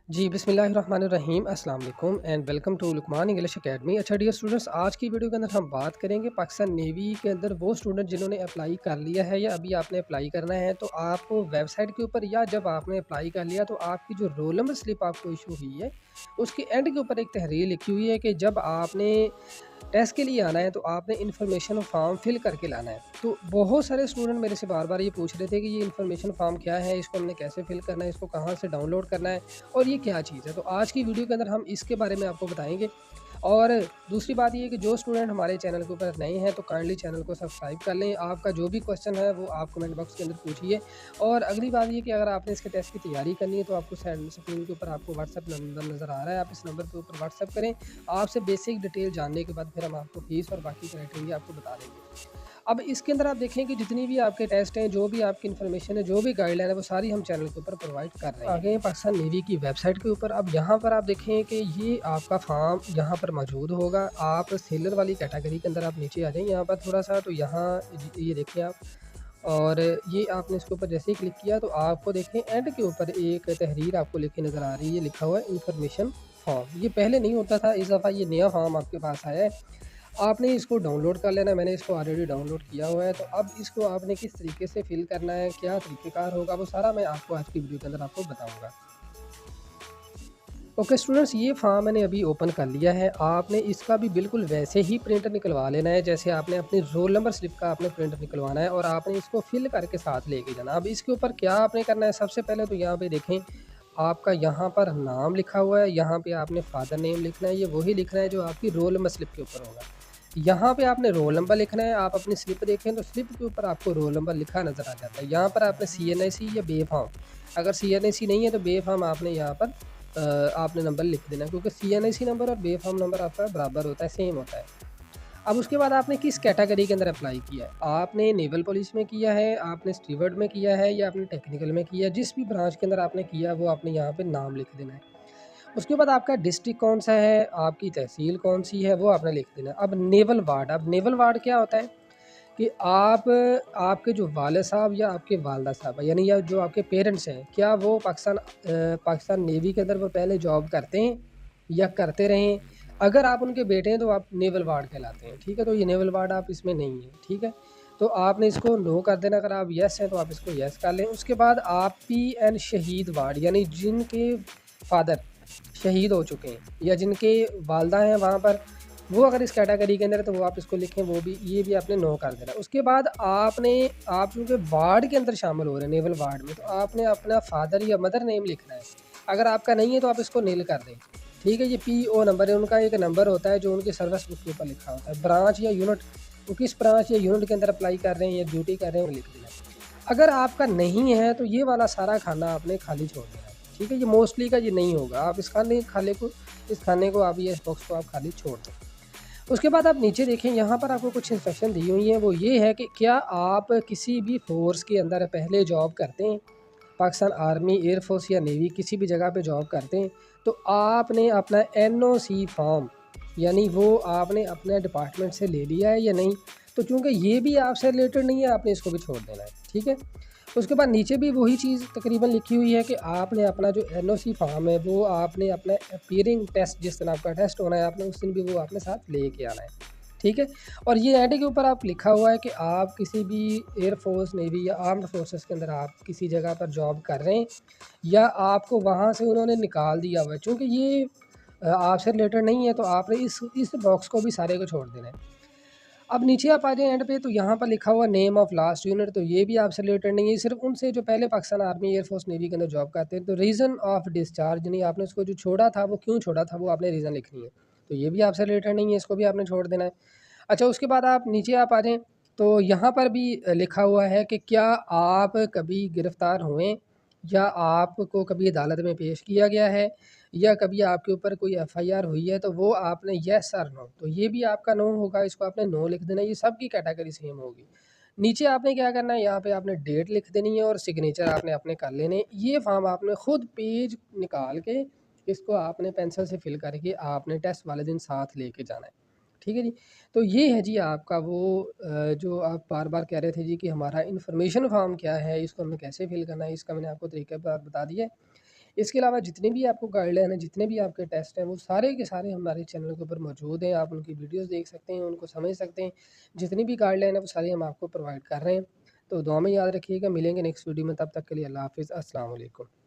जी, बिस्मिल्लाहिर्रहमानिर्रहीम, अस्सलाम वालेकुम and welcome to Luqman English academy. अच्छा डियर स्टूडेंट्स, आज की वीडियो के अंदर हम बात करेंगे पाकिस्तान नेवी के अंदर वो स्टूडेंट जिन्होंने अप्लाई कर लिया है या अभी आपने अप्लाई करना है। तो आप वेबसाइट के ऊपर या जब आपने अप्लाई कर लिया तो आपकी जो रोल नंबर स्लिप आपको इशू हुई है, उसके एंड के ऊपर एक तहरीर लिखी हुई है कि जब आपने टेस्ट के लिए आना है तो आपने इन्फॉर्मेशन फॉर्म फिल करके लाना है। तो बहुत सारे स्टूडेंट मेरे से बार-बार ये पूछ रहे थे कि ये इन्फॉर्मेशन फॉर्म क्या है? इसको हमने कैसे फिल करना है? इसको कहाँ से डाउनलोड करना है? और ये क्या चीज़ है? तो आज की वीडियो के अंदर हम इसके बारे में आपको बताएँगे। और दूसरी बात ये है कि जो स्टूडेंट हमारे चैनल के ऊपर नए हैं तो काइंडली चैनल को सब्सक्राइब कर लें। आपका जो भी क्वेश्चन है वो आप कमेंट बॉक्स के अंदर पूछिए। और अगली बात ये कि अगर आपने इसके टेस्ट की तैयारी करनी है तो आपको स्क्रीन के ऊपर आपको व्हाट्सएप नंबर नज़र आ रहा है, आप इस नंबर के ऊपर व्हाट्सएप करें। आपसे बेसिक डिटेल जानने के बाद फिर हम आपको फीस और बाकी क्राइटेरिया आपको बता देंगे। अब इसके अंदर आप देखें कि जितनी भी आपके टेस्ट हैं, जो भी आपकी इन्फॉर्मेशन है, जो भी गाइडलाइन है, वो सारी हम चैनल के ऊपर प्रोवाइड कर रहे हैं। आ गए हैं पाकिस्तान नेवी की वेबसाइट के ऊपर। अब यहाँ पर आप देखें कि ये आपका फॉर्म यहाँ पर मौजूद होगा। आप सेलर वाली कैटेगरी के अंदर आप नीचे आ जाएँ यहाँ पर थोड़ा-सा, तो यहाँ ये देखें आप। और ये आपने इसके ऊपर जैसे ही क्लिक किया तो आपको देखें एंड के ऊपर एक तहरीर आपको लिखी नज़र आ रही है, लिखा हुआ है इन्फॉर्मेशन फॉर्म। ये पहले नहीं होता था, इस दफ़ा ये नया फॉर्म आपके पास आया है। आपने इसको डाउनलोड कर लेना है, मैंने इसको ऑलरेडी डाउनलोड किया हुआ है। तो अब इसको आपने किस तरीके से फिल करना है, क्या तरीक़ेकार होगा, वो सारा मैं आपको आज की वीडियो के अंदर आपको बताऊँगा। ओके स्टूडेंट्स, ये फॉर्म मैंने अभी ओपन कर लिया है। आपने इसका भी बिल्कुल वैसे ही प्रिंट निकलवा लेना है जैसे आपने अपनी रोल नंबर स्लिप का आपने प्रिंट निकलवाना है, और आपने इसको फिल करके साथ लेके जाना। अब इसके ऊपर क्या आपने करना है, सबसे पहले तो यहाँ पे देखें आपका यहाँ पर नाम लिखा हुआ है, यहाँ पे आपने फादर नेम लिखना है, ये वही लिखना है जो आपकी रोल नंबर स्लिप के ऊपर होगा। यहाँ पे आपने रोल नंबर लिखना है। आप अपनी स्लिप देखें तो स्लिप के ऊपर आपको रोल नंबर लिखा नज़र आ जाता है। यहाँ पर आपने सीएनआईसी या बे-फॉर्म, अगर सीएनआईसी नहीं है तो बे-फॉर्म आपने यहाँ पर आपने नंबर लिख देना है, क्योंकि सीएनआईसी नंबर और बे-फॉर्म नंबर आपका बराबर होता है, सेम होता है। अब उसके बाद आपने किस कैटेगरी के अंदर अप्लाई किया है? आपने नेवल पुलिस में किया है, आपने स्टीवर्ड में किया है, या आपने टेक्निकल में किया है? जिस भी ब्रांच के अंदर आपने किया है वो आपने यहाँ पे नाम लिख देना है। उसके बाद आपका डिस्ट्रिक्ट कौन-सा है, आपकी तहसील कौन-सी है, वो आपने लिख देना है। अब नेवल वार्ड, अब नेवल वार्ड क्या होता है कि आपके जो वालिद साहब या आपके वालिदा साहब यानी या जो आपके पेरेंट्स हैं, क्या वो पाकिस्तान नेवी के अंदर वो पहले जॉब करते हैं या करते रहे हैं? अगर आप उनके बेटे हैं तो आप नेवल वार्ड कहलाते हैं, ठीक है? तो ये नेवल वार्ड आप इसमें नहीं है, ठीक है? तो आपने इसको नो कर देना। अगर आप येस हैं तो आप इसको येस कर लें। उसके बाद आप पीएन शहीद वार्ड, यानी जिनके फादर शहीद हो चुके हैं या जिनके वालदा हैं वहाँ पर, वो अगर इस कैटेगरी के अंदर है तो वो आप इसको लिखें, वो भी ये भी आपने नो कर देना। उसके बाद आप चूँकि वार्ड के अंदर शामिल हो रहे हैं नेवल वार्ड में, तो आपने अपना फादर या मदर नेम लिखना है। अगर आपका नहीं है तो आप इसको नील कर दें, ठीक है? ये पीओ नंबर है, उनका एक नंबर होता है जो उनकी सर्विस बुक के ऊपर लिखा होता है। ब्रांच या यूनिट, वो किस ब्रांच या यूनिट के अंदर अप्लाई कर रहे हैं या ड्यूटी कर रहे हैं, वो लिख देना। अगर आपका नहीं है तो ये वाला सारा खाना आपने खाली छोड़ देना है, ठीक है? ये मोस्टली का ये नहीं होगा, आप इस खाने को आप ये इस बॉक्स को आप खाली छोड़ दें। उसके बाद आप नीचे देखें, यहाँ पर आपको कुछ इंस्ट्रक्शन दी हुई हैं। वो ये है कि क्या आप किसी भी फ़ोर्स के अंदर पहले जॉब करते हैं, पाकिस्तान आर्मी, एयर फोर्स या नेवी किसी भी जगह पे जॉब करते हैं, तो आपने अपना एनओसी फॉर्म, यानी वो आपने अपने डिपार्टमेंट से ले लिया है या नहीं? तो चूँकि ये भी आपसे रिलेटेड नहीं है, आपने इसको भी छोड़ देना है, ठीक है? उसके बाद नीचे भी वही चीज़ तकरीबन लिखी हुई है कि आपने अपना जो एनओसी फॉर्म है वो आपने अपना अपीयरिंग टेस्ट, जिस दिन आपका टेस्ट होना है, आपने उस दिन भी वो अपने साथ लेके आना है, ठीक है? और ये एंड के ऊपर आप लिखा हुआ है कि आप किसी भी एयर फोर्स, नेवी या आर्म्ड फोर्सेस के अंदर आप किसी जगह पर जॉब कर रहे हैं या आपको वहाँ से उन्होंने निकाल दिया हुआ है। चूँकि ये आपसे रिलेटेड नहीं है तो आपने इस बॉक्स को भी सारे को छोड़ देना है। अब नीचे आप आ जाएँ एंड पे, तो यहाँ पर लिखा हुआ नेम ऑफ लास्ट यूनिट, तो ये भी आपसे रिलेटेड नहीं है, सिर्फ़ उनसे जो पहले Pakistan army, air force, navy के अंदर जॉब करते हैं। तो रीज़न ऑफ डिस्चार्ज, यानी आपने उसको जो छोड़ा था वो क्यों छोड़ा था, वो आपने रीज़न लिखनी है। तो ये भी आपसे रिलेटेड नहीं है, इसको भी आपने छोड़ देना है। अच्छा, उसके बाद आप नीचे आप आ जाएँ, तो यहाँ पर भी लिखा हुआ है कि क्या आप कभी गिरफ़्तार हुए या आपको कभी अदालत में पेश किया गया है या कभी आपके ऊपर कोई एफआईआर हुई है, तो वो आपने येस और नो, तो ये भी आपका नो होगा, इसको आपने नो लिख देना है। ये सबकी कैटेगरी सेम होगी। नीचे आपने क्या करना है, यहाँ पे आपने डेट लिख देनी है और सिग्नेचर आपने अपने कर लेने हैं। ये फॉर्म आपने खुद पेज निकाल के इसको आपने पेंसिल से फिल करके आपने टेस्ट वाले दिन साथ लेके जाना है, ठीक है जी? तो ये है जी आपका वो जो आप बार-बार कह रहे थे जी कि हमारा इन्फॉर्मेशन फॉर्म क्या है, इसको हमें कैसे फिल करना है, इसका मैंने आपको तरीका बता दिया है। इसके अलावा जितने भी आपको गाइडलाइन है, जितने भी आपके टेस्ट हैं, वो सारे के सारे हमारे चैनल के ऊपर मौजूद हैं। आप उनकी वीडियोज़ देख सकते हैं, उनको समझ सकते हैं। जितनी भी गाइडलाइन है वो सारी हम आपको प्रोवाइड कर रहे हैं। तो दुआ में याद रखिएगा, मिलेंगे नेक्स्ट वीडियो में, तब तक के लिए अल्लाह हाफ़िज़, अस्सलाम वालेकुम।